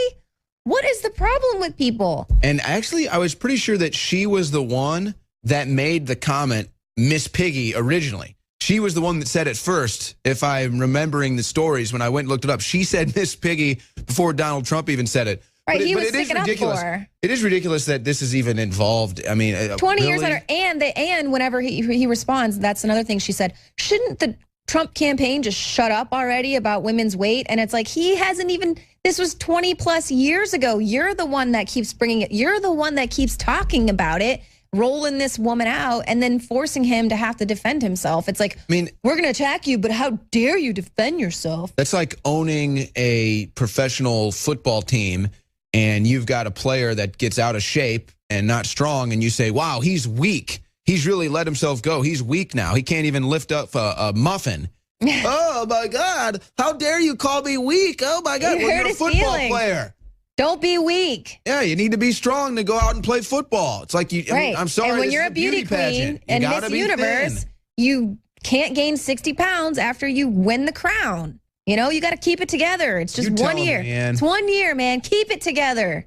What is the problem with people? And actually, I was pretty sure that she was the one that made the comment, Miss Piggy, originally. She was the one that said it first, if I'm remembering the stories when I went and looked it up. She said Miss Piggy before Donald Trump even said it. Right, But he was it is sticking up ridiculous. for her. It is ridiculous that this is even involved. I mean, 20 years really? later, and whenever he responds, that's another thing she said. Shouldn't the Trump campaign just shut up already about women's weight? And it's like, he hasn't even, this was 20 plus years ago. You're the one that keeps bringing it. You're the one that keeps talking about it, rolling this woman out, and then forcing him to have to defend himself. It's like, I mean, we're going to attack you, but how dare you defend yourself? That's like owning a professional football team, and you've got a player that gets out of shape and not strong, and you say, wow, he's weak. He's really let himself go. He's weak now. He can't even lift up a muffin. Oh, my God. How dare you call me weak? Oh, my God. You Well, hurt you're a his football feelings. player. Don't be weak. Yeah, you need to be strong to go out and play football. It's like, I mean, I'm sorry. And when this you're is a beauty queen pageant. You and gotta Miss be Universe, thin. you can't gain 60 pounds after you win the crown. You know, you got to keep it together. It's just You 1 tell 'em, year. man. It's 1 year, man. Keep it together.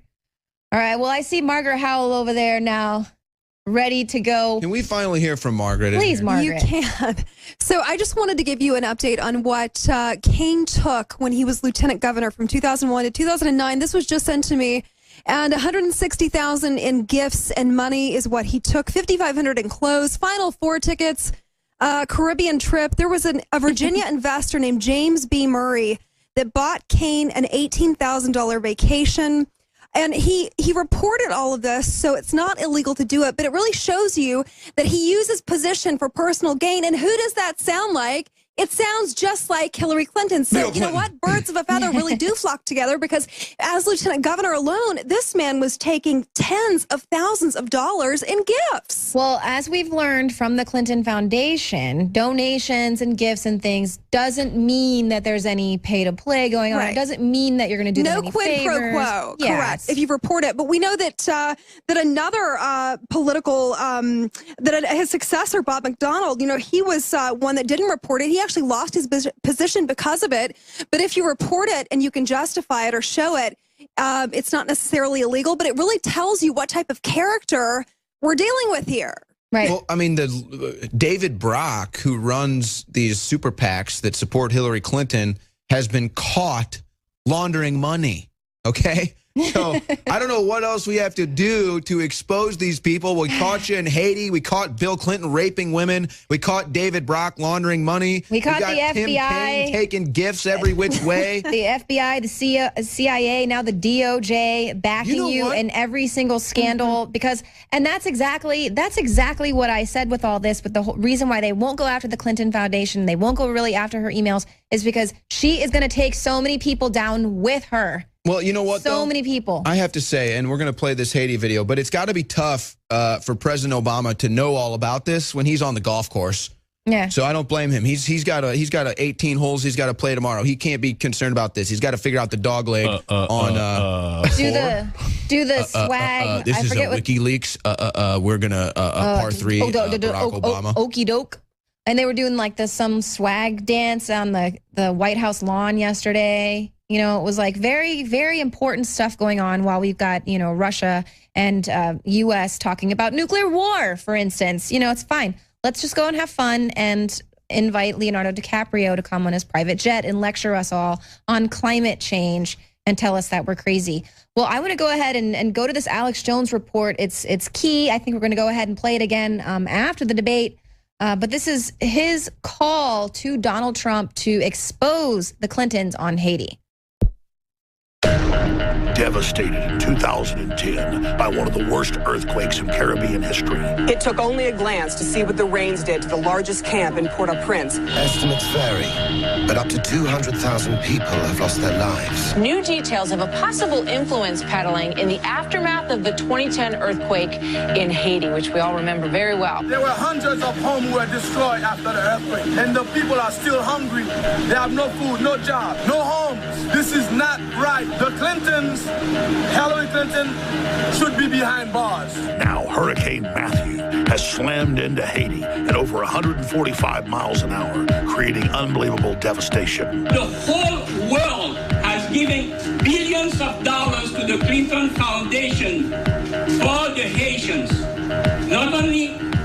All right. Well, I see Margaret Howell over there now, ready to go. Can we finally hear from Margaret? in Please, here? Margaret. You can. So I just wanted to give you an update on what Kane took when he was lieutenant governor from 2001 to 2009. This was just sent to me. And $160,000 in gifts and money is what he took. $5,500 in clothes. Final 4 tickets. Caribbean trip. There was a Virginia investor named James B. Murray that bought Kane an $18,000 vacation. And he reported all of this, so it's not illegal to do it, but it really shows you that he uses position for personal gain. And who does that sound like? It sounds just like Hillary Clinton. So, you know what? Birds of a feather really do flock together, because as lieutenant governor alone, this man was taking tens of thousands of dollars in gifts. Well, as we've learned from the Clinton Foundation, donations and gifts and things doesn't mean that there's any pay to play going on. Right. it doesn't mean that you're going to do them No any quid pro favors. quo, Yes. correct, if you report it. But we know that that another political, that his successor, Bob McDonnell, you know, he was one that didn't report it. He actually lost his position because of it. But if you report it and you can justify it or show it, it's not necessarily illegal, but it really tells you what type of character we're dealing with here. Right. Well, I mean, the David Brock, who runs these super PACs that support Hillary Clinton, has been caught laundering money. Okay? So I don't know what else we have to do to expose these people. We caught you in Haiti. We caught Bill Clinton raping women. We caught David Brock laundering money. We caught got the Tim FBI. Kaine taking gifts every which way. The FBI, the CIA, now the DOJ backing You know you what? in every single scandal, because, and that's exactly what I said with all this. But the whole reason why they won't go after the Clinton Foundation, they won't go really after her emails, is because she is going to take so many people down with her. Well, you know what, So though? many people. I have to say, and we're going to play this Haiti video, but it's got to be tough for President Obama to know all about this when he's on the golf course. Yeah. So I don't blame him. He's got a 18 holes he's got to play tomorrow. He can't be concerned about this. He's got to figure out the dog leg on do the swag. This I is a forget what. WikiLeaks. We're gonna part 3. Barack Obama. Okie doke. And they were doing like some swag dance on the White House lawn yesterday. You know, it was like very, very important stuff going on while we've got, you know, Russia and U.S. talking about nuclear war, for instance. You know, it's fine. Let's just go and have fun and invite Leonardo DiCaprio to come on his private jet and lecture us all on climate change and tell us that we're crazy. Well, I want to go ahead and go to this Alex Jones report. It's key. I think we're going to go ahead and play it again after the debate. But this is his call to Donald Trump to expose the Clintons on Haiti. Devastated in 2010 by one of the worst earthquakes in Caribbean history. It took only a glance to see what the rains did to the largest camp in Port-au-Prince. Estimates vary, but up to 200,000 people have lost their lives. New details of a possible influence peddling in the aftermath of the 2010 earthquake in Haiti, which we all remember very well. There were hundreds of homes were destroyed after the earthquake, and the people are still hungry. They have no food, no job, no homes. This is not right. The Clintons, Hillary Clinton, should be behind bars. Now, Hurricane Matthew has slammed into Haiti at over 145 miles an hour, creating unbelievable devastation. The whole world has given billions of dollars to the Clinton Foundation for the Haitians.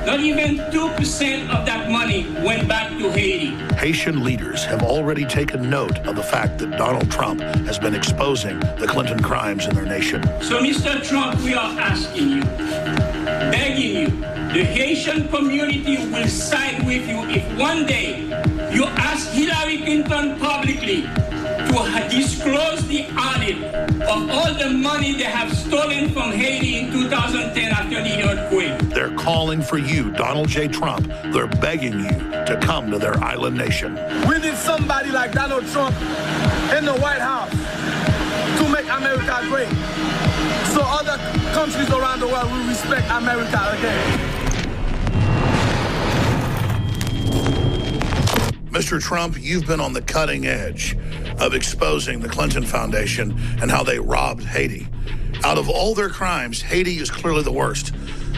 Not even 2% of that money went back to Haiti. Haitian leaders have already taken note of the fact that Donald Trump has been exposing the Clinton crimes in their nation. So, Mr. Trump, we are asking you, begging you, the Haitian community will side with you if one day you ask Hillary Clinton publicly to disclose the audit of all the money they have stolen from Haiti in 2010 after the earthquake. They're calling for you, Donald J. Trump. They're begging you to come to their island nation. We need somebody like Donald Trump in the White House to make America great, so other countries around the world will respect America again. Mr. Trump, you've been on the cutting edge of exposing the Clinton Foundation and how they robbed Haiti. Out of all their crimes, Haiti is clearly the worst.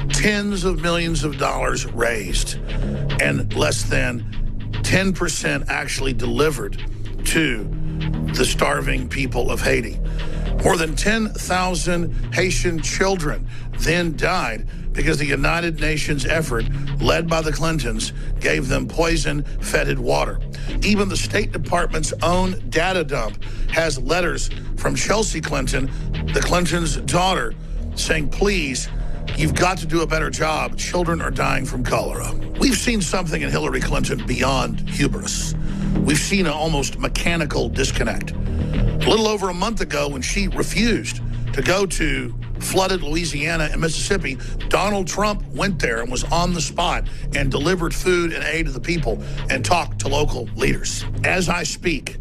Tens of millions of dollars raised, and less than 10% actually delivered to the starving people of Haiti. More than 10,000 Haitian children then died because the United Nations effort, led by the Clintons, gave them poison-fetid water. Even the State Department's own data dump has letters from Chelsea Clinton, the Clintons' daughter, saying, please, you've got to do a better job. Children are dying from cholera. We've seen something in Hillary Clinton beyond hubris. We've seen an almost mechanical disconnect. A little over a month ago, when she refused to go to flooded Louisiana and Mississippi, Donald Trump went there and was on the spot and delivered food and aid to the people and talked to local leaders. As I speak,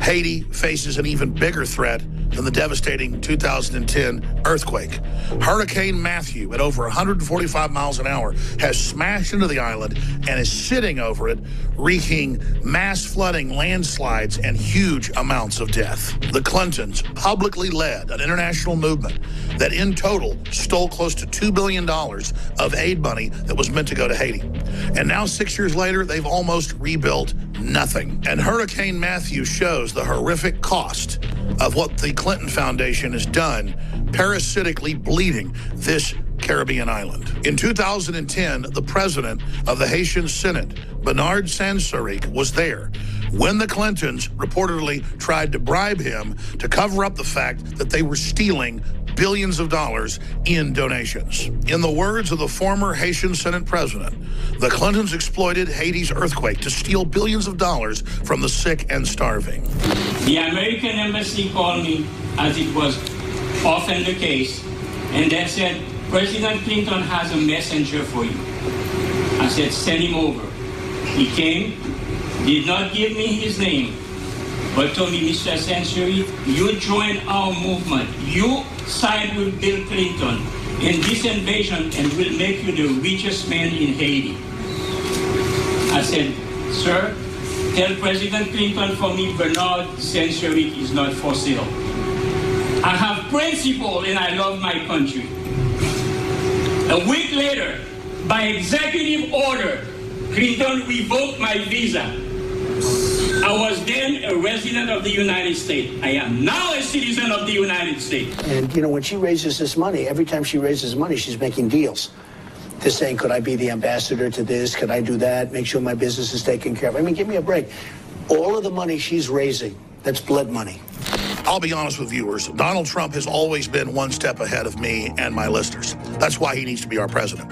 Haiti faces an even bigger threat than the devastating 2010 earthquake. Hurricane Matthew, at over 145 miles an hour, has smashed into the island and is sitting over it, wreaking mass flooding, landslides, and huge amounts of death. The Clintons publicly led an international movement that in total stole close to $2 billion of aid money that was meant to go to Haiti. And now 6 years later, they've almost rebuilt nothing. And Hurricane Matthew shows the horrific cost of what the Clinton Foundation has done, parasitically bleeding this Caribbean island. In 2010, the president of the Haitian Senate, Bernard Sansaric, was there when the Clintons reportedly tried to bribe him to cover up the fact that they were stealing billions of dollars in donations. In the words of the former Haitian Senate president, the Clintons exploited Haiti's earthquake to steal billions of dollars from the sick and starving. The American embassy called me, as it was often the case, and they said, President Clinton has a messenger for you. I said, send him over. He came, did not give me his name, but told me, Mr. Sansari, you join our movement. You side with Bill Clinton in this invasion and we'll make you the richest man in Haiti. I said, sir, tell President Clinton for me Bernard Sansari is not for sale. I have principle and I love my country. A week later, by executive order, Clinton revoked my visa. I was then a resident of the United States. I am now a citizen of the United States. And, you know, when she raises this money, every time she raises money, she's making deals. They're saying, could I be the ambassador to this? Could I do that? Make sure my business is taken care of. I mean, give me a break. All of the money she's raising, that's blood money. I'll be honest with viewers. Donald Trump has always been one step ahead of me and my listeners. That's why he needs to be our president.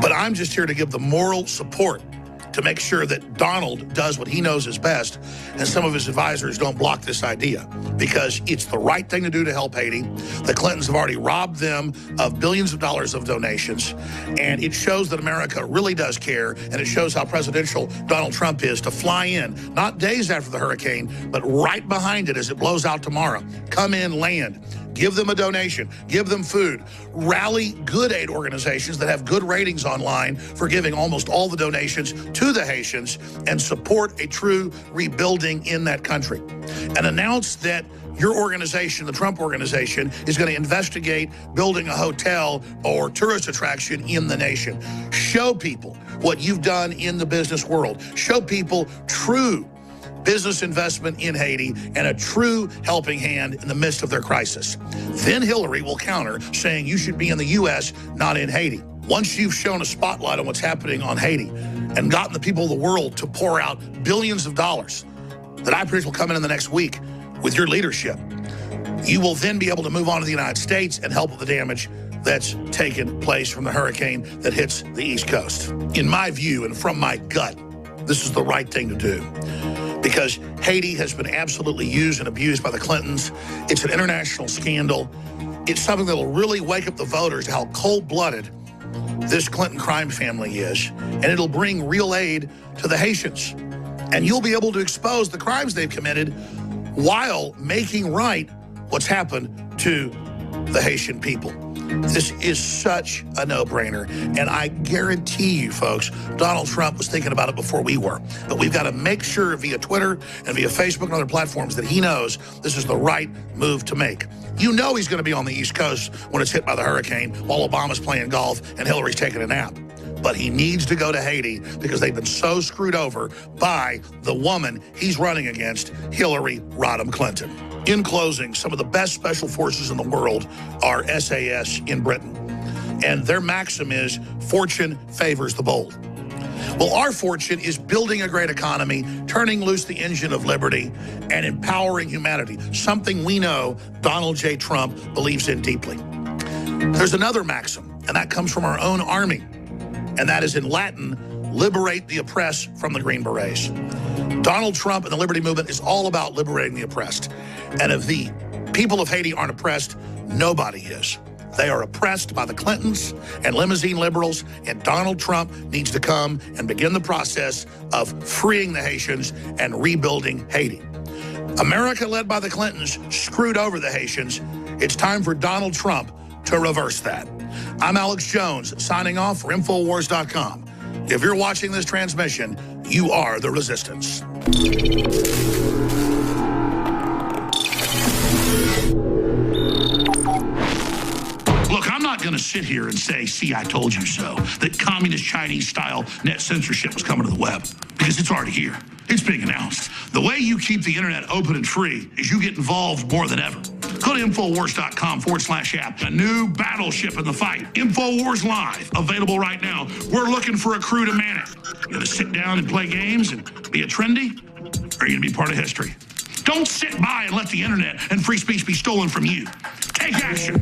But I'm just here to give the moral support to make sure that Donald does what he knows is best, and some of his advisors don't block this idea, because it's the right thing to do to help Haiti. The Clintons have already robbed them of billions of dollars of donations, and it shows that America really does care, and it shows how presidential Donald Trump is to fly in, not days after the hurricane, but right behind it as it blows out tomorrow. Come in, land. Give them a donation, give them food, rally good aid organizations that have good ratings online for giving almost all the donations to the Haitians, and support a true rebuilding in that country. And announce that your organization, the Trump organization, is going to investigate building a hotel or tourist attraction in the nation. Show people what you've done in the business world. Show people true business investment in Haiti and a true helping hand in the midst of their crisis. Then Hillary will counter, saying you should be in the U.S., not in Haiti. Once you've shown a spotlight on what's happening on Haiti and gotten the people of the world to pour out billions of dollars that I predict will come in the next week with your leadership, you will then be able to move on to the United States and help with the damage that's taken place from the hurricane that hits the East Coast. In my view, and from my gut, this is the right thing to do, because Haiti has been absolutely used and abused by the Clintons. It's an international scandal. It's something that will really wake up the voters to how cold-blooded this Clinton crime family is, and it'll bring real aid to the Haitians. And you'll be able to expose the crimes they've committed while making right what's happened to the Haitian people. This is such a no-brainer, and I guarantee you, folks, Donald Trump was thinking about it before we were. But we've got to make sure via Twitter and via Facebook and other platforms that he knows this is the right move to make. You know he's going to be on the East Coast when it's hit by the hurricane while Obama's playing golf and Hillary's taking a nap. But he needs to go to Haiti because they've been so screwed over by the woman he's running against, Hillary Rodham Clinton. In closing, some of the best special forces in the world are SAS in Britain. And their maxim is, fortune favors the bold. Well, our fortune is building a great economy, turning loose the engine of liberty, and empowering humanity, something we know Donald J. Trump believes in deeply. There's another maxim, and that comes from our own army, and that is in Latin, liberate the oppressed from the Green Berets. Donald Trump and the Liberty Movement is all about liberating the oppressed. And if the people of Haiti aren't oppressed, nobody is. They are oppressed by the Clintons and limousine liberals, and Donald Trump needs to come and begin the process of freeing the Haitians and rebuilding Haiti. America, led by the Clintons, screwed over the Haitians. It's time for Donald Trump to reverse that. I'm Alex Jones, signing off for INFOWARS.com. If you're watching this transmission, you are the resistance. Look, I'm not going to sit here and say, see, I told you so, that communist Chinese-style net censorship was coming to the web, because it's already here. It's being announced. The way you keep the internet open and free is you get involved more than ever. Go to InfoWars.com/app. A new battleship in the fight. InfoWars Live, available right now. We're looking for a crew to man it. You going to sit down and play games and be a trendy? Or are you going to be part of history? Don't sit by and let the internet and free speech be stolen from you. Take action.